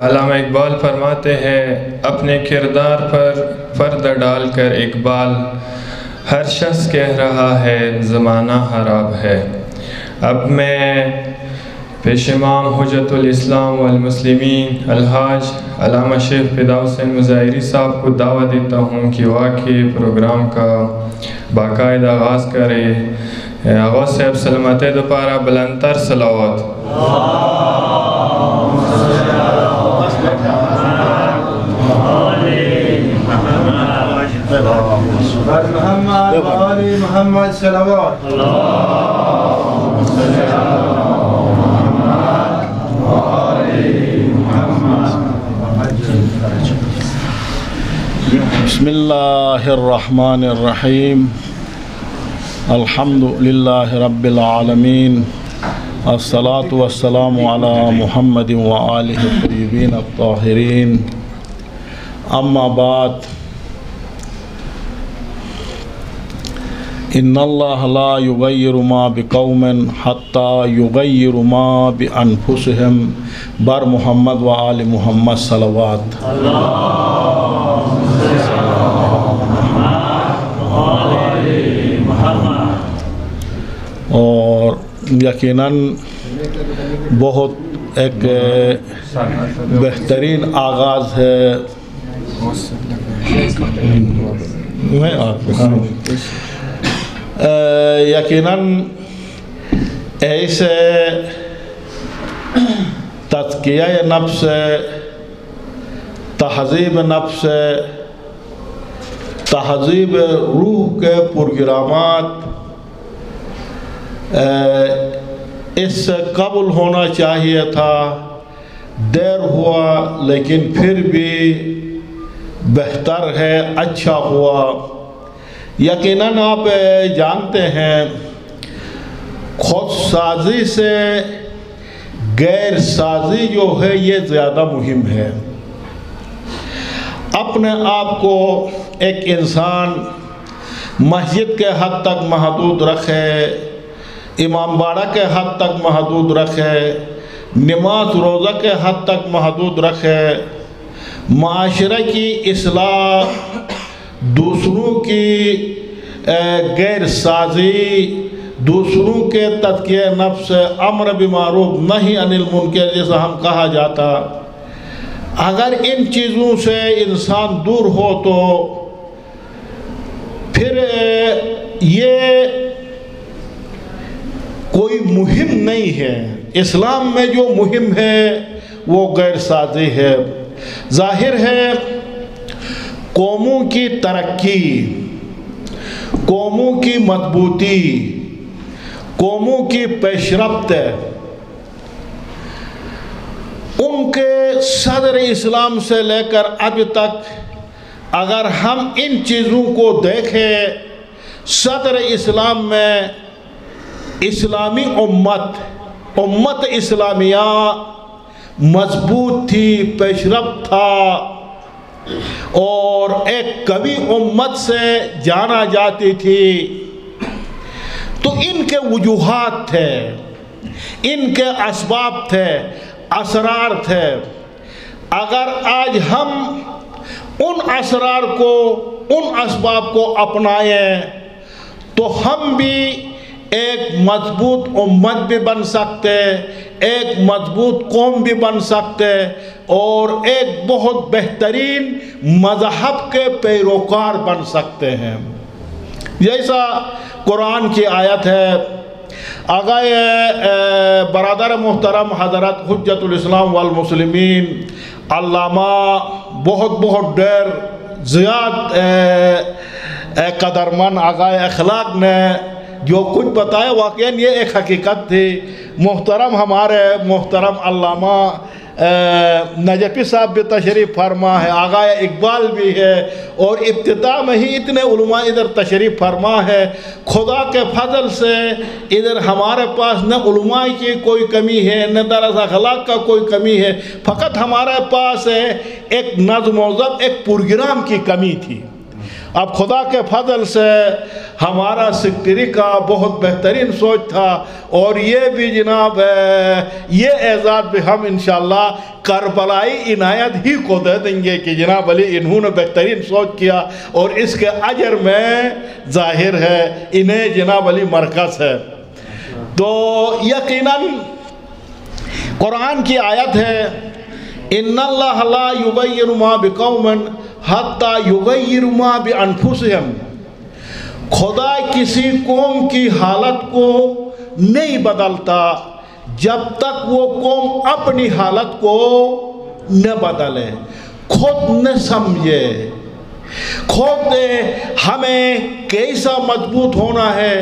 علامہ اقبال فرماتے ہیں اپنے کردار پر پردہ ڈال کر اقبال ہر شخص کہہ رہا ہے زمانہ خراب ہے۔ اب میں پیش امام حجت الاسلام والمسلمین الحاج علامہ شیخ فداء حسین مظاہری صاحب کو دعوت دیتا ہوں کہ واقعی پروگرام کا باقاعدہ آغاز کرے۔ آغاز صاحب سلامت دوپارہ بلندتر صلوات۔ محمد آل محمد صلوات۔ بسم اللہ الرحمن الرحیم۔ الحمد للہ رب العالمین، الصلاة والسلام علی محمد وآلہ الطیبین الطاہرین، اما بعد، ان اللہ لا یغیر ما بقوم حتی یغیر ما بانفسہم، بر محمد وآل محمد صلوات۔ اور یقیناً بہت ایک بہترین آغاز ہے۔ یقیناً ایسے تزکیہ نفس، تہذیب نفس، تہذیب روح کے پروگرامات اس سے قبل ہونا چاہیے تھا، دیر ہوا لیکن پھر بھی بہتر ہے، اچھا ہوا۔ یقیناً آپ جانتے ہیں خود سازی سے غیر سازی جو ہے یہ زیادہ مہم ہے۔ اپنے آپ کو ایک انسان مسجد کے حد تک محدود رکھے، امام باڑہ کے حد تک محدود رکھے، نماز روزہ کے حد تک محدود رکھے، معاشرے کی اصلاح، دوسروں کی غیر سازی، دوسروں کے تزکیہ نفس، امر بالمعروف نہی عن المنکر جیسا ہم کہا جاتا، اگر ان چیزوں سے انسان دور ہو تو پھر یہ کوئی مہم نہیں ہے۔ اسلام میں جو مہم ہے وہ غیر سازی ہے۔ ظاہر ہے قوموں کی ترقی، قوموں کی مضبوطی، قوموں کی پیشرفت، ان کے صدر اسلام سے لے کر اب تک اگر ہم ان چیزوں کو دیکھیں، صدر اسلام میں اسلامی امت اسلامیہ مضبوط تھی، پیشرفت تھا، اور ایک قوی امت سے جانا جاتی تھی۔ تو ان کے وجوہات تھے، ان کے اسباب تھے، اسرار تھے۔ اگر آج ہم ان اسرار کو، ان اسباب کو اپنائیں تو ہم بھی ایک مضبوط امت بھی بن سکتے، ایک مضبوط قوم بھی بن سکتے، اور ایک بہت بہترین مذہب کے پیروکار بن سکتے ہیں۔ جیسا قرآن کی آیت ہے، آقائے برادر محترم حضرت حجت الاسلام والمسلمین علامہ بہت دیر زیاد قدرمن آقائے اخلاق نے جو کچھ بتایا، واقعاً یہ ایک حقیقت تھی۔ محترم ہمارے محترم علامہ نجفی صاحب بھی تشریف فرما ہے، آغائے اقبال بھی ہے، اور ابتداء میں ہی اتنے علماء ادھر تشریف فرما ہے۔ خدا کے فضل سے ادھر ہمارے پاس نہ علماء کی کوئی کمی ہے، نہ درس اخلاق کا کوئی کمی ہے، فقط ہمارے پاس ایک نظم و ضبط، ایک پروگرام کی کمی تھی۔ اب خدا کے فضل سے ہمارا سیکٹری کا بہت بہترین سوچ تھا، اور یہ بھی جناب یہ اعزاز بھی ہم انشاءاللہ کربلائی عنایت ہی کو دے دیں گے کہ جناب علی انہوں نے بہترین سوچ کیا، اور اس کے اجر میں ظاہر ہے انہیں جناب علی مرکز ہے۔ تو یقیناً قرآن کی آیت ہے ان اللہ لا یغیر ما بقوم حتی یغیر ما بانفسہم، خدا کسی قوم کی حالت کو نہیں بدلتا جب تک وہ قوم اپنی حالت کو نہ بدلے، خود نہ سمجھے، خود ہمیں کیسا مضبوط ہونا ہے،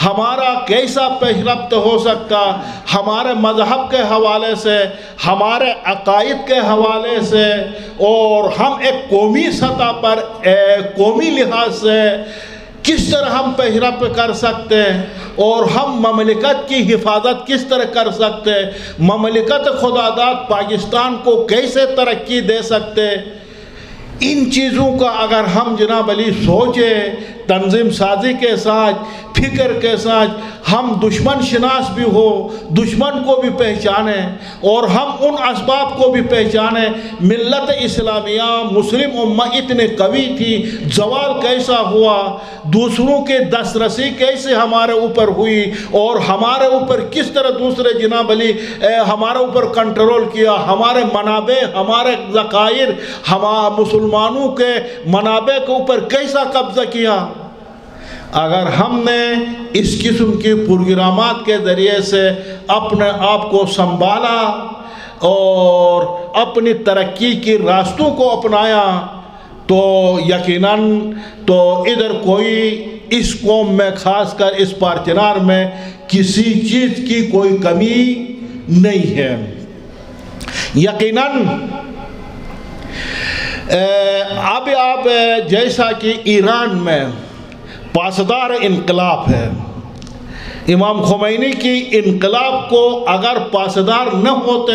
ہمارا کیسا پیش رفت ہو سکتا، ہمارے مذہب کے حوالے سے، ہمارے عقائد کے حوالے سے، اور ہم ایک قومی سطح پر قومی لحاظ سے کس طرح ہم پیش رفت کر سکتے ہیں، اور ہم مملکت کی حفاظت کس طرح کر سکتے ہیں، مملکت خداداد پاکستان کو کیسے ترقی دے سکتے، ان چیزوں کا اگر ہم جناب علی سوچیں تنظیم سازی کے ساتھ، فکر کے ساتھ، ہم دشمن شناس بھی ہو، دشمن کو بھی پہچانیں، اور ہم ان اسباب کو بھی پہچانیں۔ ملت اسلامیہ مسلم امہ اتنے قوی تھی، زوال کیسا ہوا، دوسروں کے دسترسی کیسے ہمارے اوپر ہوئی، اور ہمارے اوپر کس طرح دوسرے جناب علی ہمارے اوپر کنٹرول کیا، ہمارے منابع، ہمارے ذخائر، مسلمانوں کے منابع کے اوپر کیسا قبضہ کیا۔ اگر ہم نے اس قسم کی پروگرامات کے ذریعے سے اپنے آپ کو سنبھالا اور اپنی ترقی کی راستوں کو اپنایا تو یقیناً تو ادھر کوئی اس قوم میں خاص کر اس پارچنار میں کسی چیز کی کوئی کمی نہیں ہے۔ یقیناً اب آپ جیسا کہ ایران میں پاسدار انقلاب ہے، امام خمینی کی انقلاب کو اگر پاسدار نہ ہوتے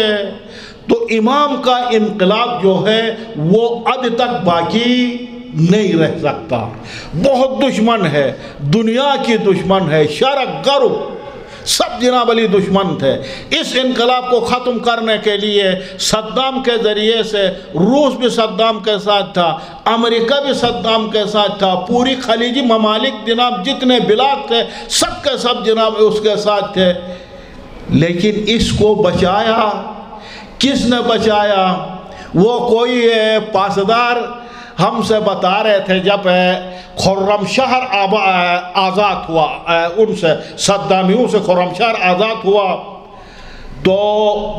تو امام کا انقلاب جو ہے وہ اب تک باقی نہیں رہ سکتا۔ بہت دشمن ہے، دنیا کی دشمن ہے، شرق غرب سب جناب علی دشمن تھے۔ اس انقلاب کو ختم کرنے کے لیے صدام کے ذریعے سے، روس بھی صدام کے ساتھ تھا، امریکہ بھی صدام کے ساتھ تھا، پوری خلیجی ممالک جناب جتنے بلاد تھے سب کے سب جناب اس کے ساتھ تھے، لیکن اس کو بچایا کس نے بچایا؟ وہ کوئی پاسدار ہم سے بتا رہے تھے جب خرم شہر آزاد ہوا، ان سے صدامیوں سے خرم شہر آزاد ہوا تو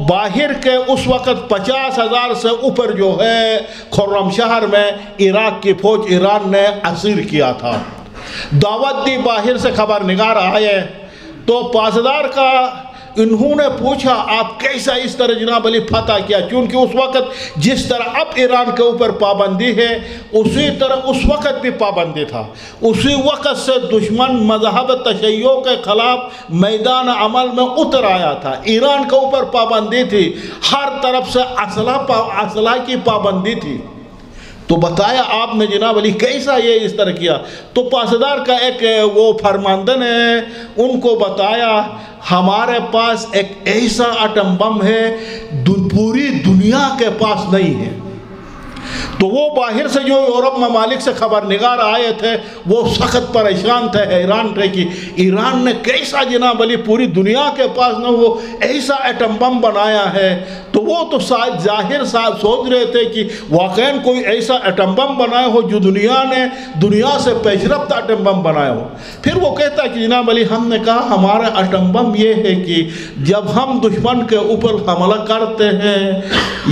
باہر کے اس وقت 50,000 سے اوپر جو ہے خرم شہر میں عراق کی فوج ایران نے اسیر کیا تھا۔ دعوت دی، باہر سے خبر نگار آئے تو پاسدار کا انہوں نے پوچھا آپ کیسا اس طرح جناب علی فتح کیا، کیونکہ اس وقت جس طرح اب ایران کے اوپر پابندی ہے اسی طرح اس وقت بھی پابندی تھا، اسی وقت سے دشمن مذہب تشیع کے خلاف میدان عمل میں اتر آیا تھا، ایران کے اوپر پابندی تھی، ہر طرف سے اسلحہ کی پابندی تھی۔ تو بتایا آپ نے جناب علی کیسا یہ اس طرح کیا؟ تو پاسدار کا ایک وہ فرماندن ہے، ان کو بتایا ہمارے پاس ایک ایسا ایٹم بم ہے پوری دنیا کے پاس نہیں ہے۔ تو وہ باہر سے جو یورپ ممالک سے خبر نگار آئے تھے وہ سخت پریشان تھے، حیران تھے کہ ایران نے کیسا جناب علی پوری دنیا کے پاس نہ وہ ایسا ایٹم بم بنایا ہے۔ تو وہ تو ظاہر سوچ رہے تھے کہ واقعاً کوئی ایسا ایٹم بم بنایا ہو جو دنیا سے پیش رفت ایٹم بم بنایا ہو۔ پھر وہ کہتا کہ جناب علی ہم نے کہا ہمارا ایٹم بم یہ ہے کہ جب ہم دشمن کے اوپر حملہ کرتے ہیں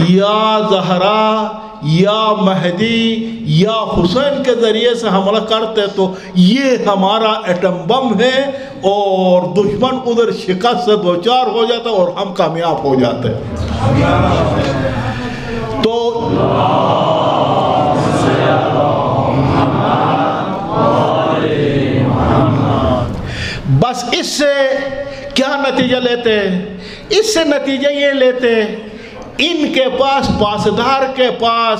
یا زہرا یا مہدی یا حسین کے ذریعے سے حملہ کرتے تو یہ ہمارا ایٹم بم ہے اور دشمن ادھر شکست سے دوچار ہو جاتا اور ہم کامیاب ہو جاتے۔ تو بس اس سے کیا نتیجہ لیتے؟ اس سے نتیجہ یہ لیتے ان کے پاس پاسدار کے پاس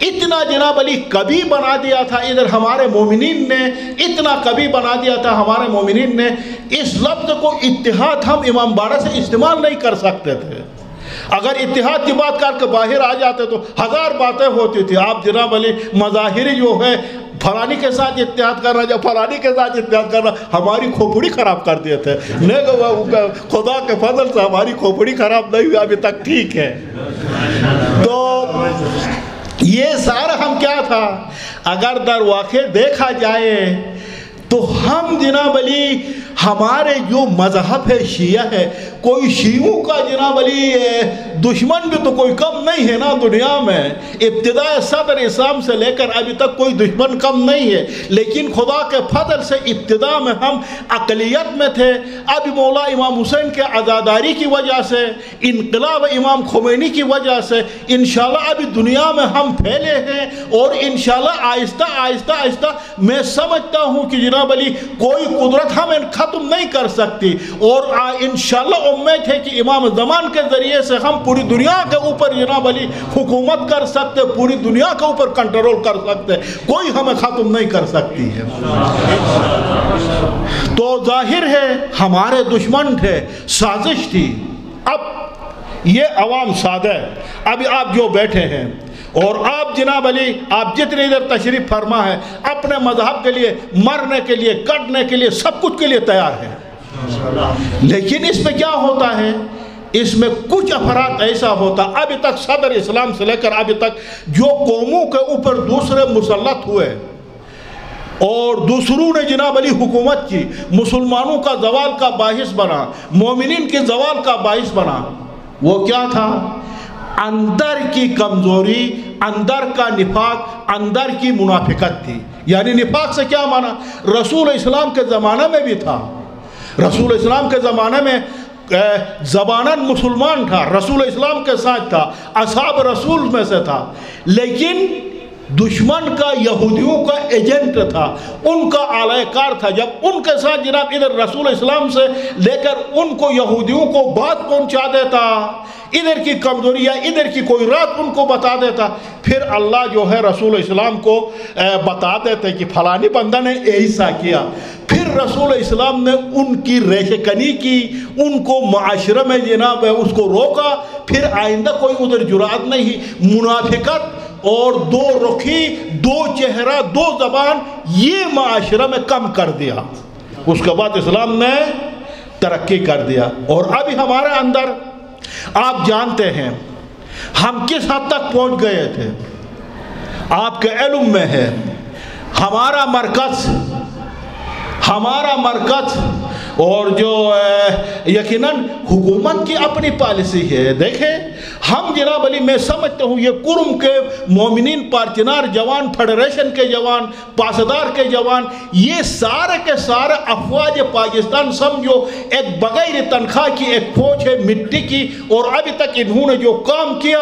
اتنا جناب علی کبھی بنا دیا تھا ادھر ہمارے مومنین نے، اتنا کبھی بنا دیا تھا ہمارے مومنین نے، اس لفظ کو اتحاد ہم امام باڑہ سے استعمال نہیں کر سکتے تھے۔ اگر اتحاد کی بات کر کے باہر آ جاتے تو ہزار باتیں ہوتی تھی۔ آپ جناب علی مظاہری جو ہے فلانی کے ساتھ اتحاد کرنا، جب فلانی کے ساتھ اتحاد کرنا، ہماری کھوپڑی خراب کر دیے تھے۔ خدا کے فضل سے ہماری کھوپڑی خراب نہیں ہوئی ابھی تک، ٹھیک ہے۔ تو یہ سارا ہم کیا تھا، اگر در واقع دیکھا جائے تو ہم جناب علی ہمارے جو مذہب ہے شیعہ ہے، کوئی شیعوں کا جناب علی دشمن بھی تو کوئی کم نہیں ہے نا دنیا میں۔ ابتداء صدر اسلام سے لے کر ابھی تک کوئی دشمن کم نہیں ہے، لیکن خدا کے فضل سے ابتداء میں ہم اقلیت میں تھے۔ اب مولا امام حسین کے عزاداری کی وجہ سے، انقلاب امام خمینی کی وجہ سے انشاءاللہ ابھی دنیا میں ہم پھیلے ہیں، اور انشاءاللہ آہستہ آہستہ آہستہ میں سمجھتا ہوں کہ جناب علی کوئی قدرت ہمیں ختم نہیں کر سکتی، اور انشاءاللہ امید ہے کہ امام زمان کے ذریعے سے ہم پوری دنیا کے اوپر جناب علی حکومت کر سکتے، پوری دنیا کے اوپر کنٹرول کر سکتے، کوئی ہمیں ختم نہیں کر سکتی ہے۔ تو ظاہر ہے ہمارے دشمن تھے، سازش تھی۔ اب یہ عوام سادہ، ابھی آپ جو بیٹھے ہیں اور آپ جناب علی آپ جتنی دیر تشریف فرما ہے، اپنے مذہب کے لیے مرنے کے لیے، کٹنے کے لیے، سب کچھ کے لیے تیار ہے، لیکن اس میں کیا ہوتا ہے، اس میں کچھ افراد ایسا ہوتا، ابھی تک صدر اسلام سے لے کر ابھی تک جو قوموں کے اوپر دوسرے مسلط ہوئے اور دوسروں نے جناب علی حکومت کی، مسلمانوں کا زوال کا باعث بنا، مومنین کے زوال کا باعث بنا، وہ کیا تھا؟ اندر کی کمزوری، اندر کا نفاق، اندر کی منافقت تھی۔ یعنی نفاق سے کیا مانا؟ رسول اسلام کے زمانے میں بھی تھا، رسول اسلام کے زمانے میں زباناً مسلمان تھا، رسول اسلام کے ساتھ تھا، اصحاب رسول میں سے تھا، لیکن دشمن کا یہودیوں کا ایجنٹ تھا، ان کا اعلی کار تھا۔ جب ان کے ساتھ جناب ادھر رسول اسلام سے لے کر ان کو یہودیوں کو بات پہنچا دیتا، ادھر کی کمزوری یا ادھر کی کوئی رات ان کو بتا دیتا، پھر اللہ جو ہے رسول اسلام کو بتا دیتے کہ فلانی بندہ نے ایسا کیا، پھر رسول اسلام نے ان کی ریشہ کنی کی، ان کو معاشرے میں جناب اس کو روکا، پھر آئندہ کوئی ادھر جرات نہیں۔ منافقت اور دو رخی، دو چہرہ، دو زبان، یہ معاشرہ میں کم کر دیا۔ اس کے بعد اسلام نے ترقی کر دیا، اور ابھی ہمارے اندر آپ جانتے ہیں ہم کس حد تک پہنچ گئے تھے، آپ کے علم میں ہے۔ ہمارا مرکز اور جو یقیناً حکومت کی اپنی پالیسی ہے۔ دیکھیں ہم جناب علی میں سمجھتا ہوں یہ قرم کے مومنین، پارچنار جوان، فیڈریشن کے جوان، پاسدار کے جوان، یہ سارے کے سارے افواج پاکستان سمجھو ایک بغیر تنخواہ کی ایک فوج ہے مٹی کی، اور ابھی تک انہوں نے جو کام کیا،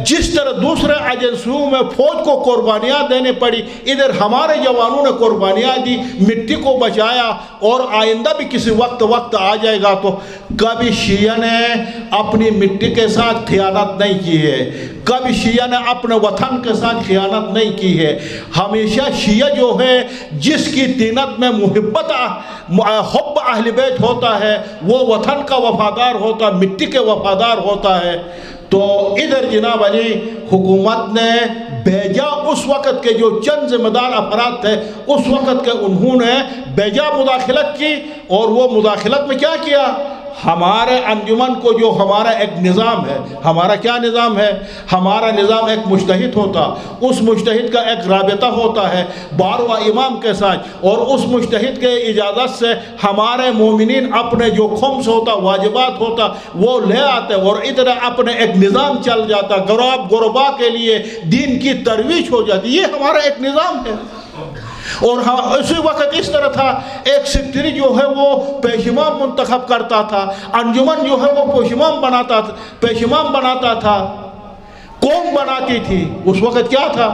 جس طرح دوسرے ایجنسیوں میں فوج کو قربانیاں دینے پڑی، ادھر ہمارے جوانوں نے قربانیاں دی، مٹی کو بچایا، اور آئندہ بھی کسی وقت آ جائے گا تو کبھی شیعہ نے اپنی مٹی کے ساتھ خیانت نہیں کی ہے، کبھی شیعہ نے اپنے وطن کے ساتھ خیانت نہیں کی ہے۔ ہمیشہ شیعہ جو ہے جس کی طینت میں حب اہل بیت ہوتا ہے، وہ وطن کا وفادار ہوتا، مٹی کے وفادار ہوتا ہے۔ تو ادھر جناب علی حکومت نے بیجا اس وقت کے جو چند ذمہ دار افراد تھے، اس وقت کے انہوں نے بیجا مداخلت کی، اور وہ مداخلت میں کیا کیا؟ ہمارے انجمن کو جو ہمارا ایک نظام ہے، ہمارا کیا نظام ہے؟ ہمارا نظام ایک مجتہد ہوتا، اس مجتہد کا ایک رابطہ ہوتا ہے 12واں امام کے ساتھ، اور اس مجتہد کے اجازت سے ہمارے مومنین اپنے جو خمس ہوتا، واجبات ہوتا، وہ لے آتے، اور ادھر اپنے ایک نظام چل جاتا، غربا کے لیے دین کی ترویج ہو جاتی۔ یہ ہمارا ایک نظام ہے۔ اور اسی وقت اس طرح تھا، ایک سیکٹری جو ہے وہ پیشمام منتخب کرتا تھا، انجمن جو ہے وہ پیشمام بناتا تھا، قوم بناتی تھی۔ اس وقت کیا تھا؟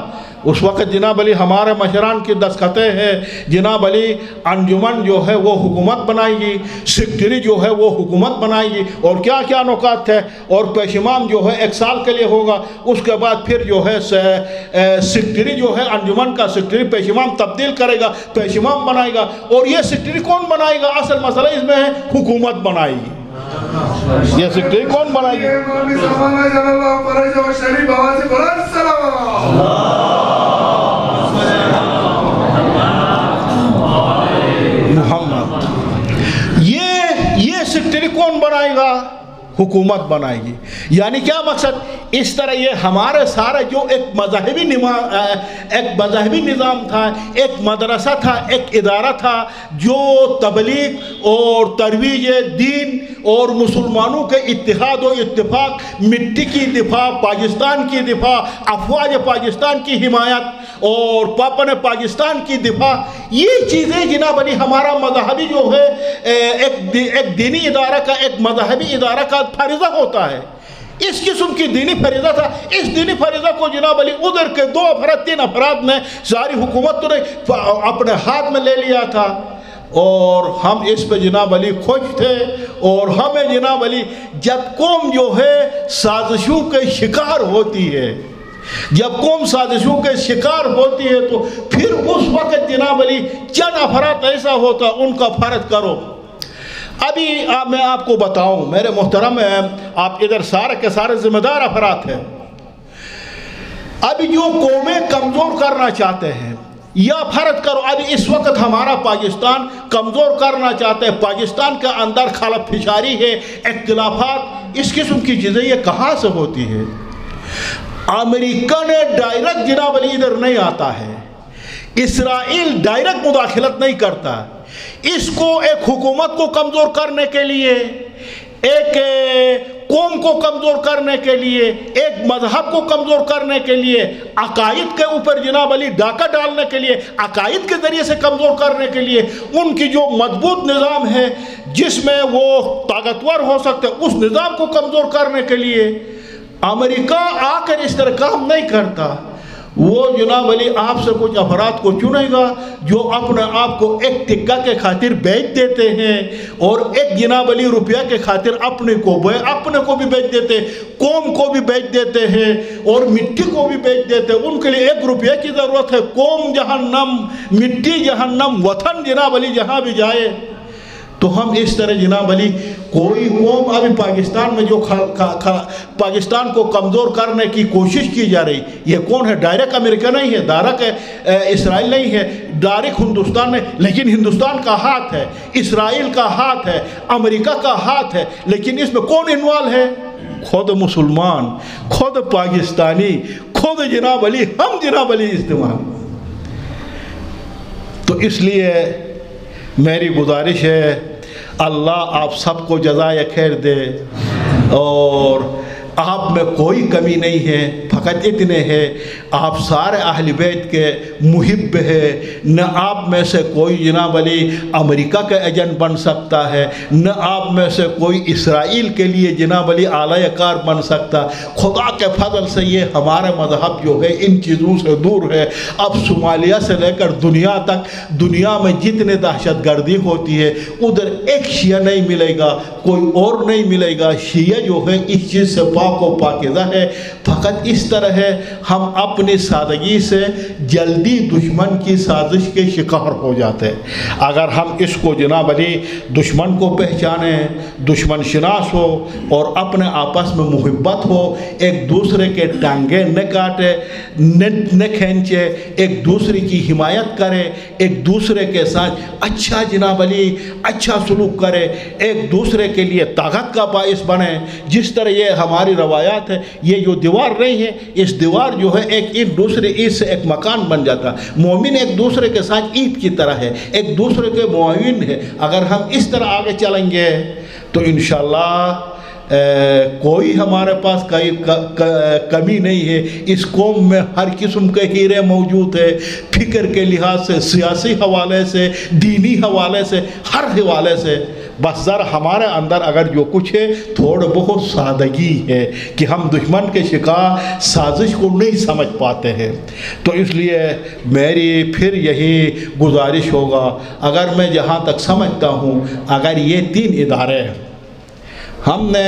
اس وقت جناب علی ہمارے مشران کی دستخطیں ہیں، جناب علی انجمن جو ہے وہ حکومت بنائے گی، سیکٹری جو ہے وہ حکومت بنائے گی، اور کیا کیا نکات ہے، اور پیش امام جو ہے 1 سال کے لیے ہوگا، اس کے بعد پھر جو ہے سیکٹری جو ہے انجمن کا سیکٹری پیش امام تبدیل کرے گا، پیش امام بنائے گا، اور یہ سیکٹری کون بنائے گا؟ اصل مسئلہ اس میں ہے حکومت بنائے گی، یہ سیکٹری کون بنائے گی؟ محمد، یہ سیکٹری کون بنائے گا؟ حکومت بنائے گی۔ یعنی کیا مقصد؟ اس طرح یہ ہمارے سارے جو ایک مذہبی نظام تھا، ایک مدرسہ تھا، ایک ادارہ تھا جو تبلیغ اور ترویج دین اور مسلمانوں کے اتحاد و اتفاق، مٹی کی دفاع، پاکستان کی دفاع، افواج پاکستان کی حمایت اور پاپن پاکستان کی دفاع، یہ چیزیں جناب علی ہمارا مذہبی جو ہے ایک دینی ادارہ کا، ایک مذہبی ادارہ کا فریضہ ہوتا ہے۔ اس قسم کی دینی فریضہ تھا۔ اس دینی فریضہ کو جناب علی ادھر کے 2 افراد 3 افراد نے ساری حکومت تو نے اپنے ہاتھ میں لے لیا تھا، اور ہم اس پہ جناب علی خوش تھے، اور ہمیں جناب علی جب قوم جو ہے سازشوں کے شکار ہوتی ہے، جب قوم سازشوں کے شکار ہوتی ہے تو پھر اس وقت جناب علی چند افراد ایسا ہوتا ان کا فرض کرو۔ ابھی میں آپ کو بتاؤں میرے محترم، آپ ادھر سارے کے سارے ذمہ دار افراد ہیں، ابھی جو قومیں کمزور کرنا چاہتے ہیں، یا فرض کرو ابھی اس وقت ہمارا پاکستان کمزور کرنا چاہتے ہیں، پاکستان کے اندر خلف پھشاری ہے، اختلافات، اس قسم کی چیزیں یہ کہاں سے ہوتی ہے؟ امریکہ نے ڈائریکٹ جناب علی ادھر نہیں آتا ہے، اسرائیل ڈائریکٹ مداخلت نہیں کرتا، اس کو ایک حکومت کو کمزور کرنے کے لیے، ایک قوم کو کمزور کرنے کے لیے، ایک مذہب کو کمزور کرنے کے لیے، عقائد کے اوپر جناب علی ڈاکہ ڈالنے کے لیے، عقائد کے ذریعے سے کمزور کرنے کے لیے، ان کی جو مضبوط نظام ہے جس میں وہ طاقتور ہو سکتے، اس نظام کو کمزور کرنے کے لیے امریکہ آ کر اس طرح کام نہیں کرتا۔ وہ جناب علی آپ سے کچھ افراد کو چنے گا جو اپنے آپ کو ایک ٹکہ کے خاطر بیچ دیتے ہیں، اور ایک جناب علی روپیہ کے خاطر اپنے کو بھی بیچ دیتے، قوم کو بھی بیچ دیتے ہیں، اور مٹی کو بھی بیچ دیتے ہیں۔ ان کے لیے 1 روپیہ کی ضرورت ہے، قوم جہنم، مٹی جہنم، وطن جناب علی جہاں بھی جائے۔ تو ہم اس طرح جناب علی کوئی قوم ابھی پاکستان میں جو پاکستان کو کمزور کرنے کی کوشش کی جا رہی، یہ کون ہے؟ ڈائریکٹ امریکہ نہیں ہے، ڈائریکٹ اسرائیل نہیں ہے، ڈائریکٹ ہندوستان نہیں، لیکن ہندوستان کا ہاتھ ہے، اسرائیل کا ہاتھ ہے، امریکہ کا ہاتھ ہے، لیکن اس میں کون انوالو ہے؟ خود مسلمان، خود پاکستانی، خود جناب علی، ہم جناب علی استعمال۔ تو اس لیے میری گزارش ہے، اللہ آپ سب کو جزائے خیر دے، اور آپ میں کوئی کمی نہیں ہے، فقط اتنے ہے آپ سارے اہل بیت کے محب ہے، نہ آپ میں سے کوئی جناب علی امریکہ کا ایجنٹ بن سکتا ہے، نہ آپ میں سے کوئی اسرائیل کے لیے جناب علی اعلی کار بن سکتا۔ خدا کے فضل سے یہ ہمارے مذہب جو ہے ان چیزوں سے دور ہے۔ اب صومالیہ سے لے کر دنیا تک، دنیا میں جتنے دہشت گردی ہوتی ہے ادھر ایک شیعہ نہیں ملے گا، کوئی اور نہیں ملے گا۔ شیعہ جو ہے اس چیز سے پاک و پاکیزہ ہے، فقط اس طرح ہے ہم اپنی سادگی سے جلدی دشمن کی سازش کے شکار ہو جاتے ہیں۔ اگر ہم اس کو جناب علی دشمن کو پہچانیں، دشمن شناس ہو، اور اپنے آپس میں محبت ہو، ایک دوسرے کے ٹانگیں نہ کاٹے، نہ کھینچے، ایک دوسرے کی حمایت کرے، ایک دوسرے کے ساتھ اچھا جناب علی اچھا سلوک کرے، ایک دوسرے کے لیے طاقت کا باعث بنے۔ جس طرح یہ ہماری روایات ہے، یہ جو دیوار نہیں ہے، اس دیوار جو ہے ایک دوسرے عید سے ایک مکان بن جاتا۔ مومن ایک دوسرے کے ساتھ عید کی طرح ہے، ایک دوسرے کے معاون ہے۔ اگر ہم اس طرح آگے چلیں گے تو انشاءاللہ کوئی ہمارے پاس کمی نہیں ہے. اس قوم میں ہر قسم کے ہیرے موجود ہے، فکر کے لحاظ سے، سیاسی حوالے سے، دینی حوالے سے، ہر حوالے سے. بس ذرا ہمارے اندر اگر جو کچھ ہے تھوڑا بہت سادگی ہے کہ ہم دشمن کے شکار سازش کو نہیں سمجھ پاتے ہیں. تو اس لیے میری پھر یہی گزارش ہوگا، اگر میں جہاں تک سمجھتا ہوں اگر یہ 3 ادارے ہم نے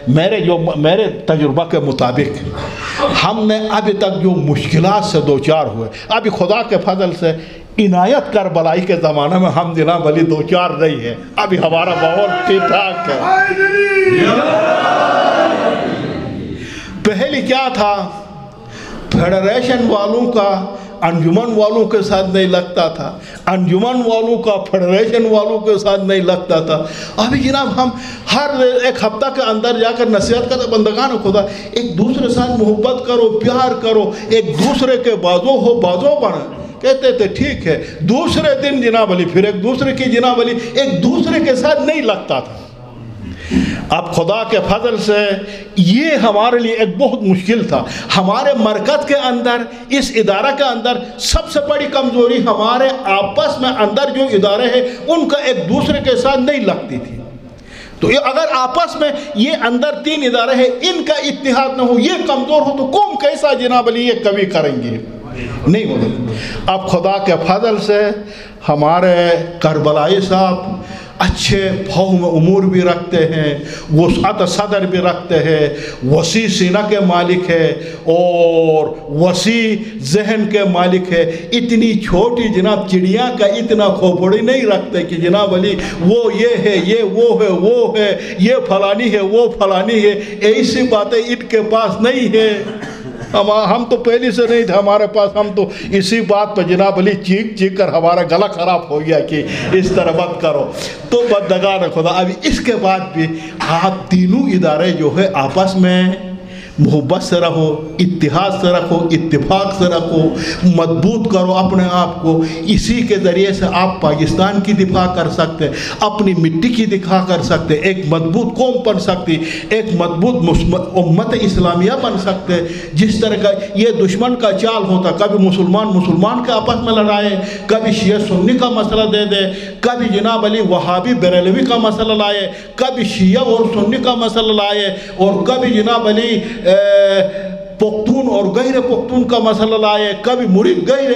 میرے تجربہ کے مطابق ہم نے ابھی تک جو مشکلات سے دوچار ہوئے، ابھی خدا کے فضل سے عنایت کربلائی کے زمانے میں ہم جناب علی دوچار نہیں ہے، ابھی ہمارا ماحول ٹھیک ٹھاک ہے. پہلی کیا تھا، فیڈریشن والوں کا انجمن والوں کے ساتھ نہیں لگتا تھا، انجمن والوں کا فیڈریشن والوں کے ساتھ نہیں لگتا تھا. ابھی جناب ہم ہر ایک ہفتہ کے اندر جا کر نصیحت کرتے، بندگان خدا ایک دوسرے ساتھ محبت کرو، پیار کرو، ایک دوسرے کے بازو بنا. کہتے تھے ٹھیک ہے، دوسرے دن جناب علی پھر ایک دوسرے کی جناب علی ایک دوسرے کے ساتھ نہیں لگتا تھا. اب خدا کے فضل سے یہ ہمارے لیے ایک بہت مشکل تھا. ہمارے مرکز کے اندر، اس ادارہ کے اندر سب سے بڑی کمزوری ہمارے آپس میں اندر جو ادارے ہیں ان کا ایک دوسرے کے ساتھ نہیں لگتی تھی. تو اگر آپس میں یہ اندر 3 ادارے ہیں ان کا اتحاد نہ ہو، یہ کمزور ہو، تو قوم کیسا جناب علی یہ کبھی کریں گے؟ نہیں ہوگا. اب خدا کے فضل سے ہمارے کربلائی صاحب اچھے فہم امور بھی رکھتے ہیں، وسعت صدر بھی رکھتے ہیں، وسیع سینہ کے مالک ہے اور وسیع ذہن کے مالک ہے. اتنی چھوٹی جناب چڑیاں کا اتنا کھوپڑی نہیں رکھتے کہ جناب علی وہ یہ ہے، یہ وہ ہے، وہ ہے، یہ فلانی ہے، وہ فلانی ہے. ایسی باتیں ان کے پاس نہیں ہے. ہم تو پہلی سے نہیں تھے ہمارے پاس، ہم تو اسی بات پہ جناب علی چیخ کر ہمارا گلا خراب ہو گیا کہ اس طرح مت کرو. تو بندگان خدا ابھی اس کے بعد بھی آپ تینوں ادارے جو ہے آپس میں محبت سے رہو، اتحاد سے رکھو، اتفاق سے رکھو، مضبوط کرو اپنے آپ کو. اسی کے ذریعے سے آپ پاکستان کی دفاع کر سکتے، اپنی مٹی کی دفاع کر سکتے، ایک مضبوط قوم بن سکتی، ایک مضبوط امت اسلامیہ بن سکتے. جس طرح کا یہ دشمن کا چال ہوتا، کبھی مسلمان کے آپس میں لڑائے، کبھی شیعہ سنی کا مسئلہ دے دے، کبھی جناب علی وہابی بریلوی کا مسئلہ لائے، کبھی شیعہ اور سنی کا مسئلہ لائے، اور کبھی جناب علی پختون اور غیر پختون کا مسئلہ لائے، کبھی مرید غیر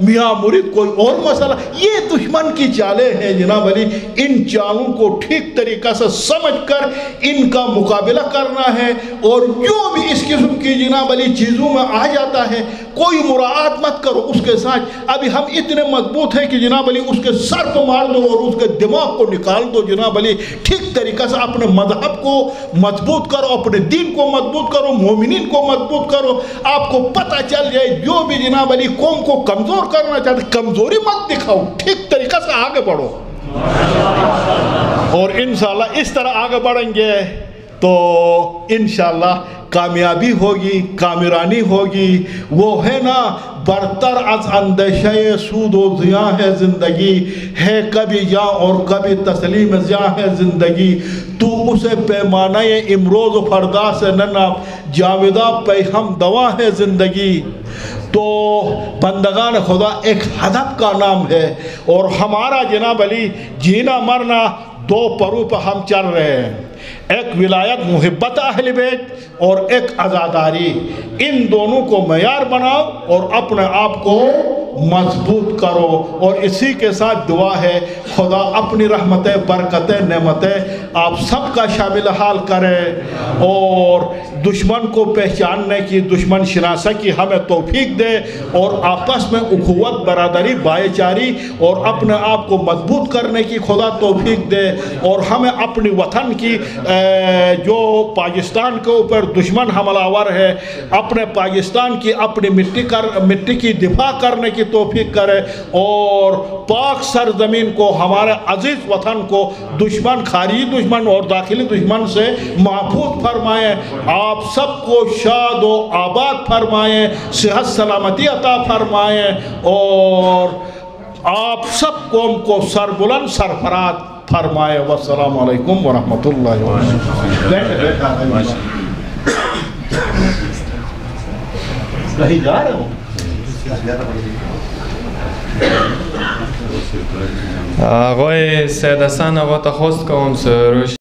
میاں مرید کوئی اور مسئلہ. یہ دشمن کی چالیں ہیں جناب علی. ان چالوں کو ٹھیک طریقہ سے سمجھ کر ان کا مقابلہ کرنا ہے، اور جو بھی اس قسم کی جناب علی چیزوں میں آ جاتا ہے کوئی مراعات مت کرو اس کے ساتھ. ابھی ہم اتنے مضبوط ہیں کہ جناب علی اس کے سر کو مار دو اور اس کے دماغ کو نکال دو. جناب علی ٹھیک طریقہ سے اپنے مذہب کو مضبوط کرو، اپنے دین کو مضبوط کرو، مومنین کو مضبوط کرو. آپ کو پتہ چل جائے جو بھی جناب علی قوم کو کمزور کرنا چاہتے، کمزوری مت دکھاؤ، ٹھیک طریقہ سے آگے بڑھو. اور انشاءاللہ اس طرح آگے بڑھیں گے تو انشاءاللہ کامیابی ہوگی، کامرانی ہوگی. وہ ہے نا برتر از اندیشہ سود و زیاں ہے زندگی، ہے کبھی جاں اور کبھی تسلیم زیاں ہے زندگی. تو اسے پیمانہ امروز و فردا سے نہ جاودہ پہ ہم دوا ہے زندگی. تو بندگان خدا ایک ہدف کا نام ہے، اور ہمارا جناب علی جینا مرنا 2 پرو پہ ہم چل رہے ہیں. ایک ولایت محبت اہل بیت اور ایک عزاداری. ان دونوں کو معیار بناؤ اور اپنے آپ کو مضبوط کرو. اور اسی کے ساتھ دعا ہے خدا اپنی رحمتیں، برکتیں، نعمتیں آپ سب کا شامل حال کرے، اور دشمن کو پہچاننے کی، دشمن شناسہ کی ہمیں توفیق دے، اور آپس میں اخوت، برادری، بھائی چاری اور اپنے آپ کو مضبوط کرنے کی خدا توفیق دے. اور ہمیں اپنی وطن کی جو پاکستان کے اوپر دشمن حملہ آور ہے، اپنے پاکستان کی، اپنی مٹی کی دفاع کرنے کی توفیق کرے، اور پاک سرزمین کو، ہمارے عزیز وطن کو دشمن، خارجی دشمن اور داخلی دشمن سے محفوظ فرمائے. آپ سب کو شاد و آباد فرمائے، صحت سلامتی عطا فرمائے، اور آپ سب قوم کو سربلند سرفراز فرمائے. والسلام علیکم ورحمۃ اللہ وبرکاتہ. کہیں جا رہے ہو؟ آقای سید حسن آقا تا خواست که اون سروش